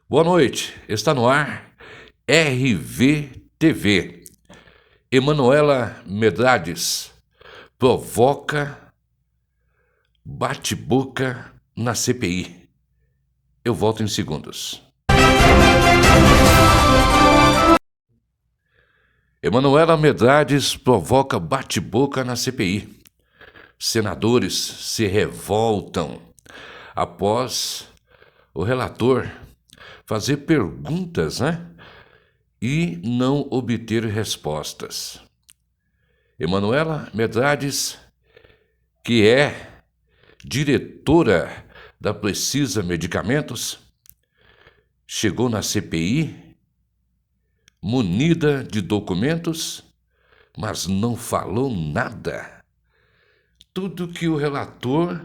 Boa noite, está no ar RV-TV. Emanuela Medrades provoca bate-boca na CPI. Eu volto em segundos. Emanuela Medrades provoca bate-boca na CPI. Senadores se revoltam após o relator fazer perguntas, e não obter respostas. Emanuela Medrades, que é diretora da Precisa Medicamentos, chegou na CPI munida de documentos, mas não falou nada. Tudo que o relator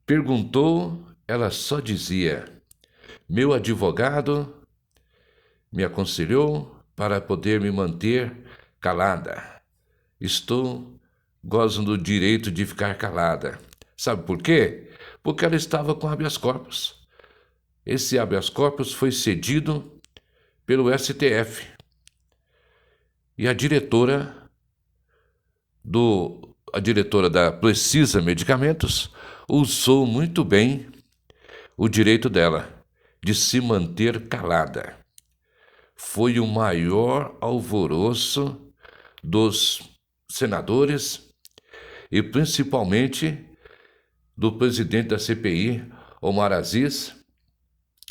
perguntou, ela só dizia: meu advogado me aconselhou para poder me manter calada. Gozo do direito de ficar calada. Sabe por quê? Porque ela estava com habeas corpus. Esse habeas corpus foi cedido pelo STF. E a diretora da Precisa Medicamentos usou muito bem o direito dela de se manter calada. Foi o maior alvoroço dos senadores e principalmente do presidente da CPI, Omar Aziz,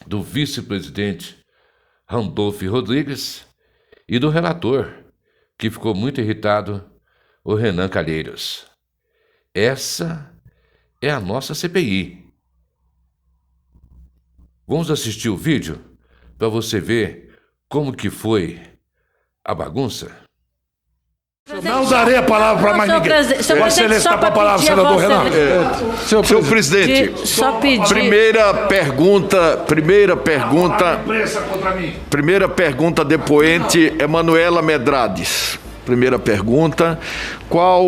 do vice-presidente Randolfo Rodrigues e do relator, que ficou muito irritado, o Renan Calheiros. Essa é a nossa CPI. Vamos assistir o vídeo para você ver como que foi a bagunça? Não darei a palavra para mais ninguém. Vossa Excelência está com a palavra, senador Renan. Senhor presidente, primeira pergunta, depoente Emanuela Medrades. Primeira pergunta: qual,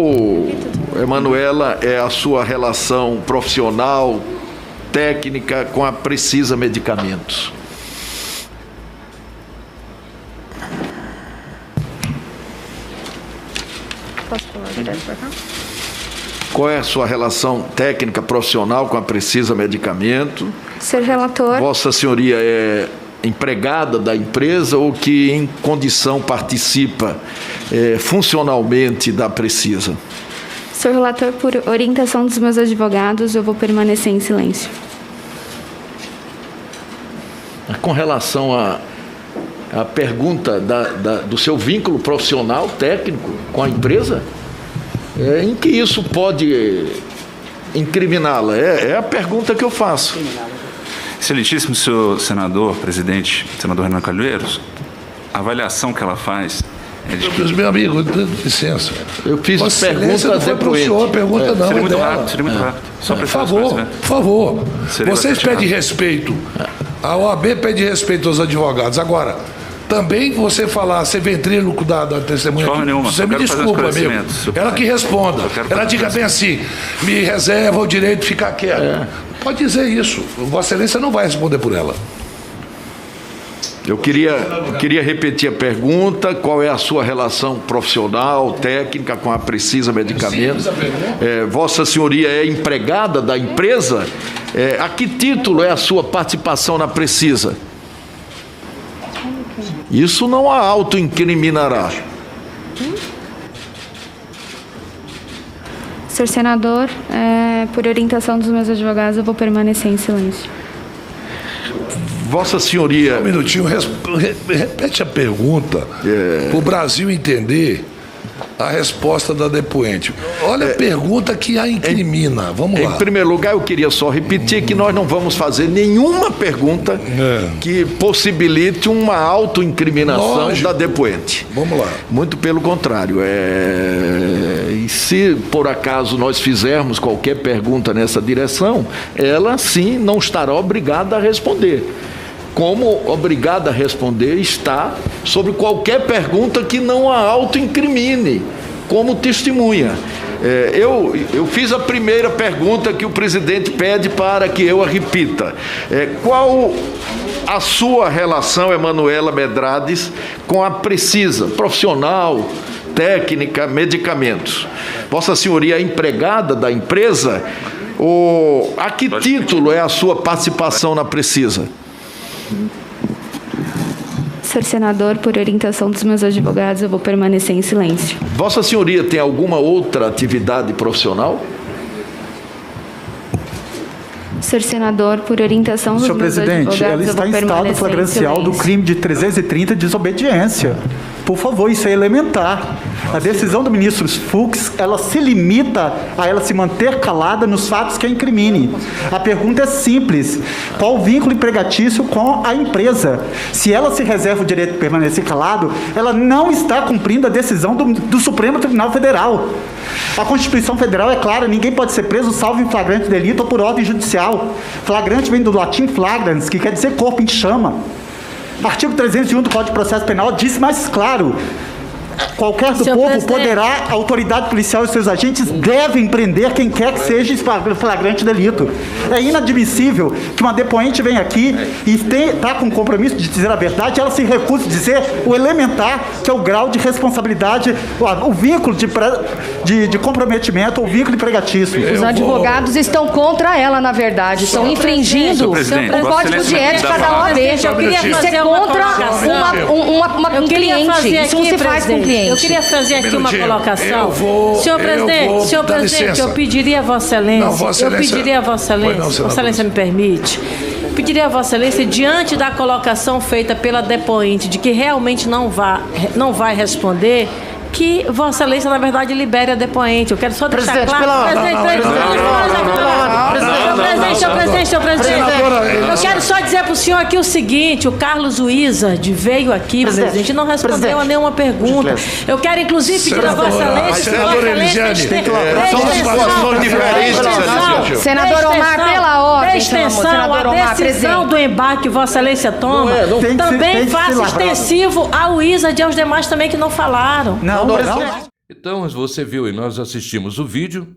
Emanuela, é a sua relação profissional, técnica com a Precisa Medicamentos? Posso falar direto para cá? Qual é a sua relação técnica profissional com a Precisa Medicamento? Ser relator. Vossa Senhoria é empregada da empresa ou que em condição participa funcionalmente da Precisa? Sou relator, por orientação dos meus advogados, eu vou permanecer em silêncio. Com relação à pergunta do seu vínculo profissional, técnico, com a empresa, em que isso pode incriminá-la? É a pergunta que eu faço. Excelentíssimo senhor senador, presidente, senador Renan Calheiros, a avaliação que ela faz é de que... Meu amigo, licença. Eu fiz Vossa pergunta não foi pro senhor, a pergunta não seria é muito dela. rápido, seria muito rápido. Só Por favor. Vocês pedem respeito. A OAB pede respeito aos advogados. Agora, também você falar, ser ventríloco da testemunha, de forma nenhuma, você me desculpa, amigo. Ela que responda. Ela diga bem assim: me reserva o direito de ficar quieto. Pode dizer isso. Vossa Excelência não vai responder por ela. Eu queria repetir a pergunta: qual é a sua relação profissional, técnica com a Precisa Medicamentos? Vossa Senhoria é empregada da empresa? A que título é a sua participação na Precisa? Isso não a autoincriminará. Senhor senador, por orientação dos meus advogados, eu vou permanecer em silêncio. Vossa Senhoria... Um minutinho, repete a pergunta para o Brasil entender a resposta da depoente. Olha a pergunta que a incrimina. Vamos lá. Em primeiro lugar, eu queria só repetir que nós não vamos fazer nenhuma pergunta que possibilite uma autoincriminação da depoente. Vamos lá. Muito pelo contrário. E se por acaso nós fizermos qualquer pergunta nessa direção, ela sim não estará obrigada a responder. Como obrigada a responder está sobre qualquer pergunta que não a autoincrimine como testemunha. Eu fiz a primeira pergunta que o presidente pede para que eu a repita. Qual a sua relação, Emanuela Medrades, com a Precisa, profissional, técnica, medicamentos. Vossa Senhoria é empregada da empresa? Ou a que título é a sua participação na Precisa? Senhor senador, por orientação dos meus advogados, eu vou permanecer em silêncio. Vossa Senhoria tem alguma outra atividade profissional? Senhor senador, por orientação dos Senhor meus advogados, presidente, ela está em estado flagrancial do crime de 330 de desobediência. Por favor, isso é elementar. A decisão do ministro Fux, ela se limita a ela se manter calada nos fatos que a incrimine. A pergunta é simples: qual o vínculo empregatício com a empresa? Se ela se reserva o direito de permanecer calado, ela não está cumprindo a decisão do Supremo Tribunal Federal. A Constituição Federal é clara: ninguém pode ser preso salvo em flagrante delito ou por ordem judicial. Flagrante vem do latim flagrans, que quer dizer corpo em chama. Artigo 301 do Código de Processo Penal diz mais claro: qualquer do povo poderá, a autoridade policial e seus agentes devem prender quem quer que seja flagrante delito. É inadmissível que uma depoente venha aqui e está com o compromisso de dizer a verdade, ela se recusa a dizer o elementar, que é o grau de responsabilidade, o vínculo de comprometimento, o vínculo empregatício. Os advogados estão contra ela, na verdade, estão infringindo o Código de Ética da OAB. Isso é contra um cliente. Isso não se faz com cliente. Eu queria fazer aqui uma colocação. Senhor presidente, eu pediria a Vossa Excelência, Vossa Excelência me permite, pediria a Vossa Excelência, diante da colocação feita pela depoente de que realmente não vai responder, que Vossa Excelência, na verdade, libere a depoente. Eu quero só deixar claro. Senhor presidente, eu quero só dizer para o senhor aqui o seguinte: o Carlos Wizard veio aqui, presidente, e não respondeu a nenhuma pergunta. Eu quero, inclusive, pedir a Vossa Excelência, senador Omar, pela ordem, extensão, a decisão do embarque que Vossa Excelência toma, também faça extensivo ao Wizard e aos demais também que não falaram. Então, você viu, e nós assistimos o vídeo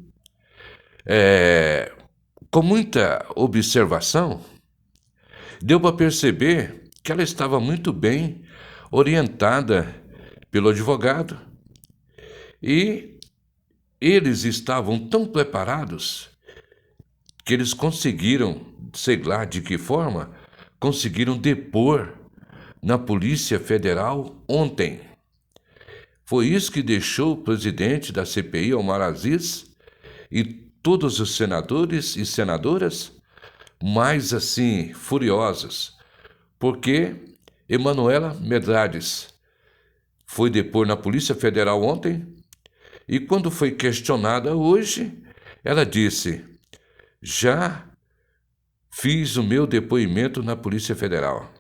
com muita observação. Deu para perceber que ela estava muito bem orientada pelo advogado e eles estavam tão preparados que eles conseguiram, sei lá de que forma, conseguiram depor na Polícia Federal ontem. Foi isso que deixou o presidente da CPI, Omar Aziz, e todos os senadores e senadoras mais assim furiosos, porque Emanuela Medrades foi depor na Polícia Federal ontem e quando foi questionada hoje, ela disse: já fiz o meu depoimento na Polícia Federal.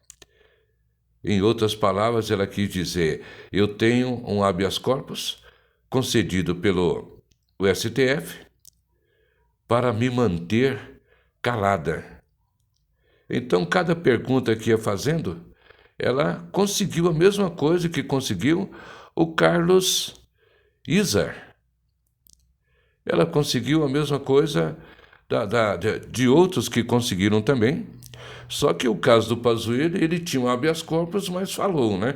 Em outras palavras, ela quis dizer: eu tenho um habeas corpus concedido pelo STF para me manter calada. Então, cada pergunta que ia fazendo, ela conseguiu a mesma coisa que conseguiu o Carlos Wizard. Ela conseguiu a mesma coisa de outros que conseguiram também. Só que o caso do Pazuello, ele tinha um habeas corpus, mas falou, né?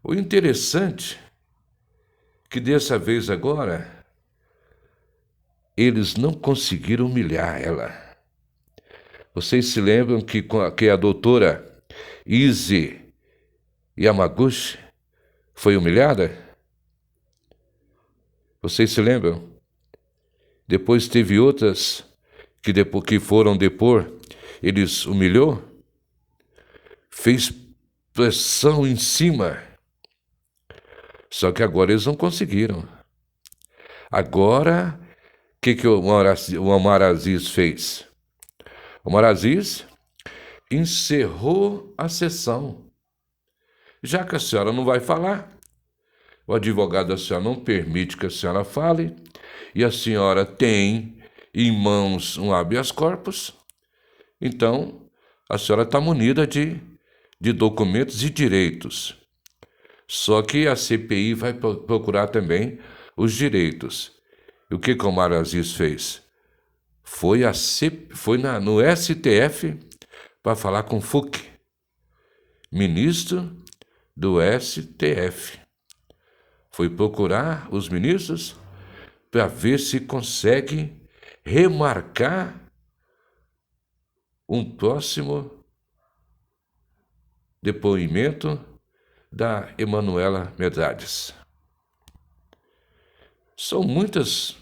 O interessante é que dessa vez agora, eles não conseguiram humilhar ela. Vocês se lembram que a doutora Izzy Yamaguchi foi humilhada? Vocês se lembram? Depois teve outras que foram depor. Eles humilhou, fez pressão em cima. Só que agora eles não conseguiram. Agora, o que o Omar Aziz fez? O Omar Aziz encerrou a sessão. Já que a senhora não vai falar, o advogado da senhora não permite que a senhora fale, e a senhora tem em mãos um habeas corpus, então a senhora está munida de documentos e direitos. Só que a CPI vai procurar também os direitos. E o que o Omar Aziz fez? Foi no STF para falar com Fux, ministro do STF. Foi procurar os ministros para ver se consegue remarcar um próximo depoimento da Emanuela Medrades. São muitos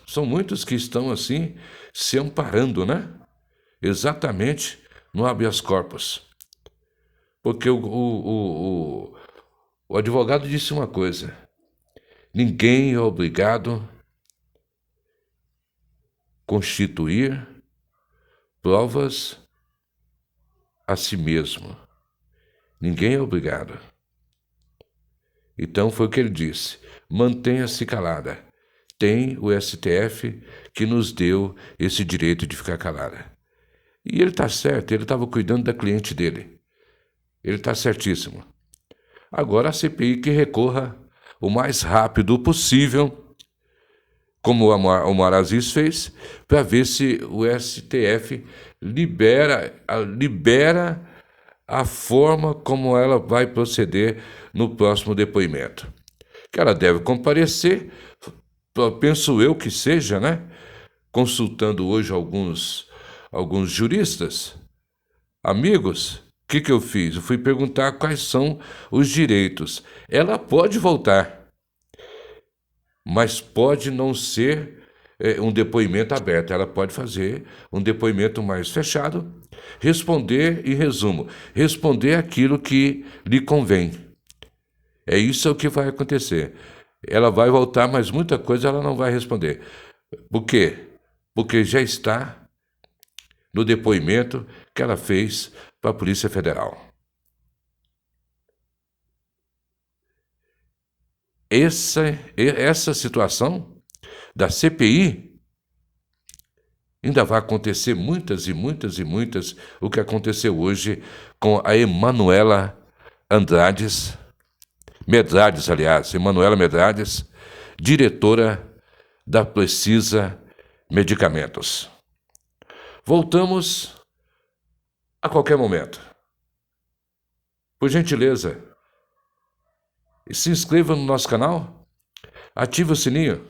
que estão assim se amparando, né? Exatamente no habeas corpus. Porque o advogado disse uma coisa: ninguém é obrigado a constituir provas a si mesmo. Ninguém é obrigado. Então foi o que ele disse: mantenha-se calada. Tem o STF que nos deu esse direito de ficar calada. E ele está certo, ele estava cuidando da cliente dele. Ele está certíssimo. Agora a CPI que recorra o mais rápido possível, como o Omar Aziz fez, para ver se o STF libera a forma como ela vai proceder no próximo depoimento. Que ela deve comparecer, penso eu que seja, né? Consultando hoje alguns juristas, amigos, o que eu fiz? Eu fui perguntar quais são os direitos. Ela pode voltar, mas pode não ser um depoimento aberto. Ela pode fazer um depoimento mais fechado, responder, em resumo, responder aquilo que lhe convém. É isso que vai acontecer. Ela vai voltar, mas muita coisa ela não vai responder. Por quê? Porque já está no depoimento que ela fez para a Polícia Federal. Essa situação da CPI ainda vai acontecer muitas e muitas e muitas, o que aconteceu hoje com a Emanuela Medrades, diretora da Precisa Medicamentos. Voltamos a qualquer momento. Por gentileza, se inscreva no nosso canal, ative o sininho.